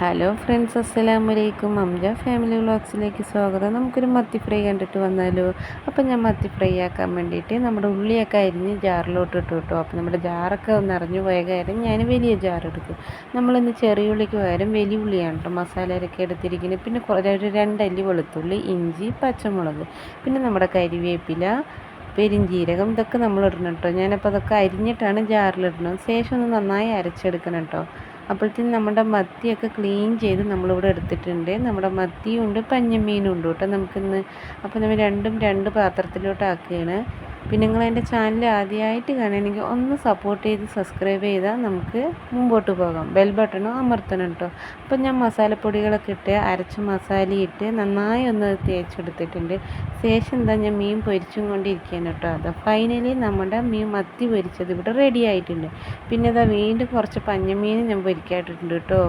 Hello friends, അസ്സലാമലൈക്കും. അംജ family വ്ളോഗ്സിലേക്ക് സ്വാഗതം. നമുക്കൊരു മത്തി ഫ്രൈ കണ്ടിട്ട് വന്നാലോ? അപ്പം ഞാൻ മത്തി ഫ്രൈ ആക്കാൻ വേണ്ടിയിട്ട് നമ്മുടെ ഉള്ളിയൊക്കെ അരിഞ്ഞ് ജാറിലോട്ട് ഇട്ടു കേട്ടോ. അപ്പോൾ നമ്മുടെ ജാറൊക്കെ നിറഞ്ഞു പോയ കാര്യം ഞാൻ വലിയ ജാർ എടുക്കും. നമ്മളിന്ന് ചെറിയ ഉള്ളിക്ക് പകരം വലിയ ഉള്ളിയാണ് കേട്ടോ മസാലയൊക്കെ എടുത്തിരിക്കുന്നത്. പിന്നെ ഒരു 2 അല്ലി വെളുത്തുള്ളി, ഇഞ്ചി, പച്ചമുളക്, പിന്നെ നമ്മുടെ കരിവേപ്പില, പെരിഞ്ചീരകം, ഇതൊക്കെ നമ്മൾ ഇടണം കേട്ടോ. ഞാനപ്പോൾ അതൊക്കെ അരിഞ്ഞിട്ടാണ് ജാറിലിടണം. ശേഷം ഒന്ന് നന്നായി അരച്ചെടുക്കണം കേട്ടോ. അപ്പോഴത്തേനും നമ്മുടെ മത്തിയൊക്കെ ക്ലീൻ ചെയ്ത് നമ്മളിവിടെ എടുത്തിട്ടുണ്ട്. നമ്മുടെ മത്തിയും ഉണ്ട്, പഞ്ഞമീനും ഉണ്ട് കേട്ടോ നമുക്കിന്ന്. അപ്പോൾ നമ്മൾ രണ്ടും 2 പാത്രത്തിലോട്ട് ആക്കുകയാണ്. പിന്നെ നിങ്ങൾ എൻ്റെ ചാനൽ ആദ്യമായിട്ട് കാണുകയാണെങ്കിൽ ഒന്ന് സപ്പോർട്ട് ചെയ്ത് സബ്സ്ക്രൈബ് ചെയ്താൽ നമുക്ക് മുമ്പോട്ട് പോകാം. ബെൽ ബട്ടണും അമർത്തണം കേട്ടോ. അപ്പം ഞാൻ മസാലപ്പൊടികളൊക്കെ ഇട്ട് അരച്ച മസാല ഇട്ട് നന്നായി ഒന്ന് തേച്ചെടുത്തിട്ടുണ്ട്. ശേഷം ഞാൻ മീൻ പൊരിച്ചും കൊണ്ടിരിക്കുകയാണ് കേട്ടോ. അത് ഫൈനലി നമ്മുടെ മത്തി പൊരിച്ചത് ഇവിടെ റെഡി ആയിട്ടുണ്ട്. പിന്നെ വീണ്ടും കുറച്ച് പഞ്ഞമീൻ ഞാൻ പൊരിക്കായിട്ടുണ്ട് കേട്ടോ.